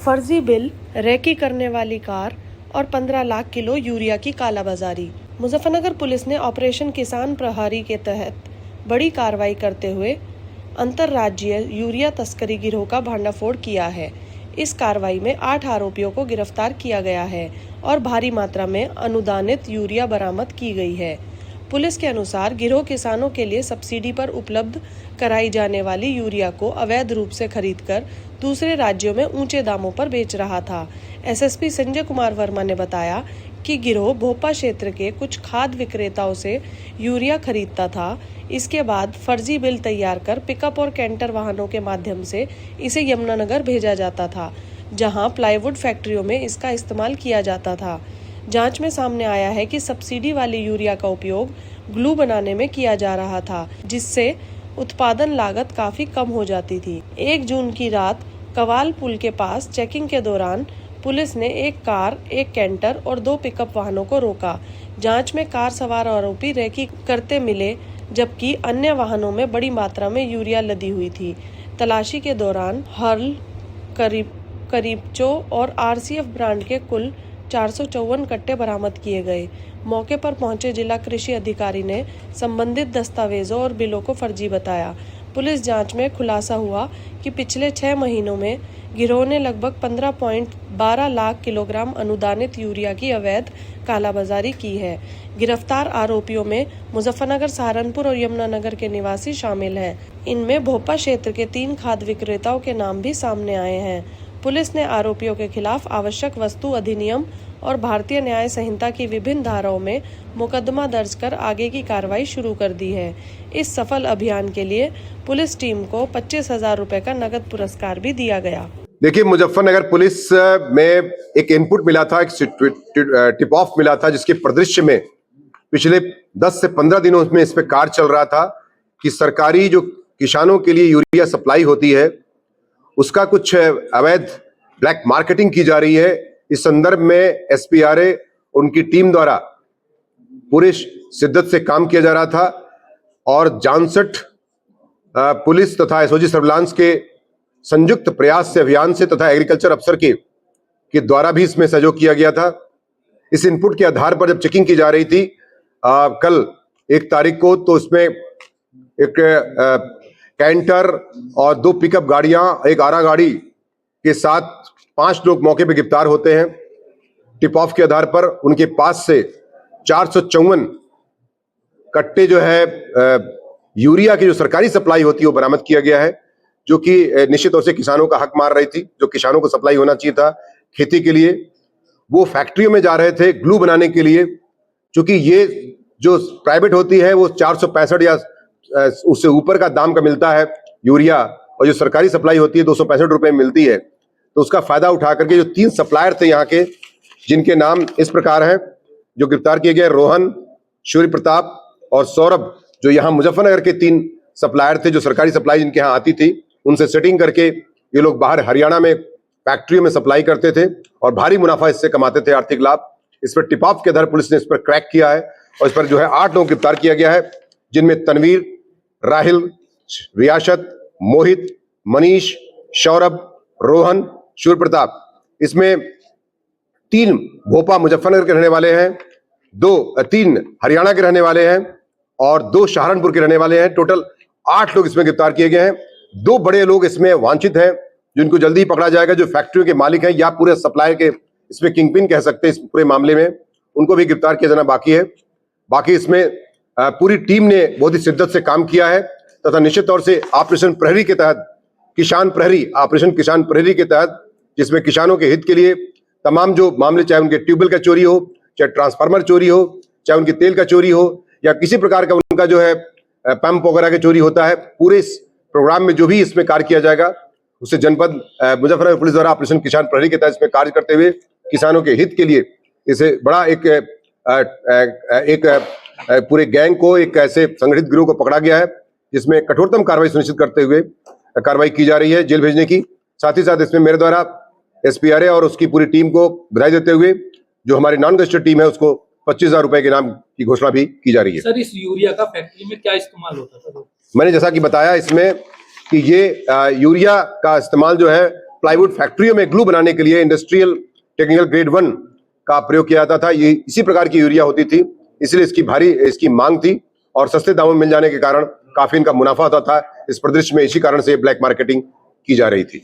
फर्जी bill, recce करने वाली कार और 15 लाख किलो यूरिया की कालाबाजारी। मुजफ्फरनगर पुलिस ने ऑपरेशन किसान प्रहरी के तहत बड़ी कार्रवाई करते हुए अंतर्राज्यीय यूरिया तस्करी गिरोह का भंडाफोड़ किया है। इस कार्रवाई में 8 आरोपियों को गिरफ्तार किया गया है और भारी मात्रा में अनुदानित यूरिया बरामद की गई है। पुलिस के अनुसार गिरोह किसानों के लिए सब्सिडी पर उपलब्ध कराई जाने वाली यूरिया को अवैध रूप से खरीदकर दूसरे राज्यों में ऊंचे दामों पर बेच रहा था। एसएसपी संजय कुमार वर्मा ने बताया कि गिरोह भोपा क्षेत्र के कुछ खाद विक्रेताओं से यूरिया खरीदता था। इसके बाद फर्जी बिल तैयार कर पिकअप और कैंटर वाहनों के माध्यम से इसे यमुनानगर भेजा जाता था, जहां प्लाईवुड फैक्ट्रियों में इसका इस्तेमाल किया जाता था। जांच में सामने आया है कि सब्सिडी वाली यूरिया का उपयोग ग्लू बनाने में किया जा रहा था, जिससे उत्पादन लागत काफी कम हो जाती थी। 1 जून की रात कवाल पुल के पास चेकिंग के दौरान पुलिस ने एक कार, एक कैंटर और 2 पिकअप वाहनों को रोका। जांच में कार सवार आरोपी रेकी करते मिले, जबकि अन्य वाहनों में बड़ी मात्रा में यूरिया लदी हुई थी। तलाशी के दौरान हर्ल, करीबचो और आरसीएफ ब्रांड के कुल 454 कट्टे बरामद किए गए। मौके पर पहुंचे जिला कृषि अधिकारी ने संबंधित दस्तावेजों और बिलों को फर्जी बताया। पुलिस जांच में खुलासा हुआ कि पिछले 6 महीनों में गिरोह ने लगभग 15.12 लाख किलोग्राम अनुदानित यूरिया की अवैध कालाबाजारी की है। गिरफ्तार आरोपियों में मुजफ्फरनगर, सहारनपुर और यमुनानगर के निवासी शामिल हैं। इनमें भोपा क्षेत्र के 3 खाद विक्रेताओं के नाम भी सामने आए हैं। पुलिस ने आरोपियों के खिलाफ आवश्यक वस्तु अधिनियम और भारतीय न्याय संहिता की विभिन्न धाराओं में मुकदमा दर्ज कर आगे की कार्रवाई शुरू कर दी है। इस सफल अभियान के लिए पुलिस टीम को 25,000 रुपए का नगद पुरस्कार भी दिया गया। देखिए, मुजफ्फरनगर पुलिस में एक इनपुट मिला था, एक टिप ऑफ मिला था, जिसके परिदृश्य में पिछले 10 से 15 दिनों में इस पे कार्य चल रहा था कि सरकारी जो किसानों के लिए यूरिया सप्लाई होती है उसका कुछ अवैध ब्लैक मार्केटिंग की जा रही है। इस संदर्भ में एसपीआरए उनकी टीम द्वारा पूरे शिद्दत से काम किया जा रहा था और जानसठ पुलिस तथा एसओजी सर्विलांस के संयुक्त प्रयास से, अभियान से तथा एग्रीकल्चर अफसर के द्वारा भी इसमें सहयोग किया गया था। इस इनपुट के आधार पर जब चेकिंग की जा रही थी कल 1 तारीख को, तो इसमें एक कैंटर और 2 पिकअप गाड़ियां, एक आरा गाड़ी के साथ 5 लोग मौके पर गिरफ्तार होते हैं। टिप ऑफ के आधार पर उनके पास से 454 कट्टे जो है यूरिया की जो सरकारी सप्लाई होती है वो बरामद किया गया है, जो कि निश्चित तौर से किसानों का हक मार रही थी। जो किसानों को सप्लाई होना चाहिए था खेती के लिए, वो फैक्ट्रियों में जा रहे थे ग्लू बनाने के लिए। क्योंकि ये जो प्राइवेट होती है वो 465 या उससे ऊपर का दाम का मिलता है यूरिया, और जो सरकारी सप्लाई होती है 265 रुपए में मिलती है। तो उसका फायदा उठा करके जो 3 सप्लायर थे यहाँ के, जिनके नाम इस प्रकार हैं, जो गिरफ्तार किए गए, रोहन, सूर्य प्रताप और सौरभ, जो यहाँ मुजफ्फरनगर के 3 सप्लायर थे, जो सरकारी सप्लाई जिनके यहाँ आती थी, उनसे सेटिंग करके ये लोग बाहर हरियाणा में फैक्ट्रियों में सप्लाई करते थे और भारी मुनाफा इससे कमाते थे, आर्थिक लाभ। इस पर टिप ऑफ के आधार पुलिस ने इस पर क्रैक किया है और इस पर जो है 8 लोग गिरफ्तार किया गया है, जिनमें तनवीर, राहिल, रियासत, मोहित, मनीष, सौरभ, रोहन, सूर्य प्रताप। इसमें 3 भोपा मुजफ्फरनगर के रहने वाले हैं, 3 हरियाणा के रहने वाले हैं और 2 सहारनपुर के रहने वाले हैं। टोटल 8 लोग इसमें गिरफ्तार किए गए हैं। 2 बड़े लोग इसमें वांछित हैं, जिनको जल्दी ही पकड़ा जाएगा, जो फैक्ट्रियों के मालिक हैं या पूरे सप्लाई के इसमें किंगपिन कह सकते हैं इस पूरे मामले में। उनको भी गिरफ्तार किया जाना बाकी है। बाकी इसमें पूरी टीम ने बहुत ही शिद्दत से काम किया है तथा निश्चित तौर से ऑपरेशन प्रहरी के तहत, ऑपरेशन किसान प्रहरी के तहत, जिसमें किसानों के हित के लिए तमाम जो मामले, चाहे उनके ट्यूबवेल का चोरी हो, चाहे ट्रांसफार्मर चोरी हो, चाहे उनके तेल का चोरी हो या किसी प्रकार का उनका जो है पंप वगैरह का चोरी होता है, पूरे इस प्रोग्राम में जो भी इसमें कार्य किया जाएगा उससे जनपद मुजफ्फरनगर पुलिस द्वारा ऑपरेशन किसान प्रहरी के तहत इसमें कार्य करते हुए किसानों के हित के लिए इसे बड़ा एक पूरे गैंग को, एक ऐसे संगठित गिरोह को पकड़ा गया है, जिसमें कठोरतम कार्रवाई सुनिश्चित करते हुए कार्रवाई की जा रही है जेल भेजने की। साथ ही साथ इसमें मेरे द्वारा एसपीआरए और उसकी पूरी टीम को बधाई देते हुए जो हमारी नॉन गजेटेड टीम है उसको 25,000 रुपए के इनाम की घोषणा भी की जा रही है। सर, इस यूरिया का फैक्ट्री में क्या इस्तेमाल होता था? मैंने जैसा कि बताया इसमें कि ये यूरिया का इस्तेमाल जो है प्लाईवुड फैक्ट्रियों में ग्लू बनाने के लिए इंडस्ट्रियल टेक्निकल ग्रेड 1 का प्रयोग किया जाता था। ये इसी प्रकार की यूरिया होती थी, इसलिए इसकी मांग थी और सस्ते दामों में मिल जाने के कारण काफी इनका मुनाफा होता था। इस परिदृश्य में इसी कारण से ब्लैक मार्केटिंग की जा रही थी।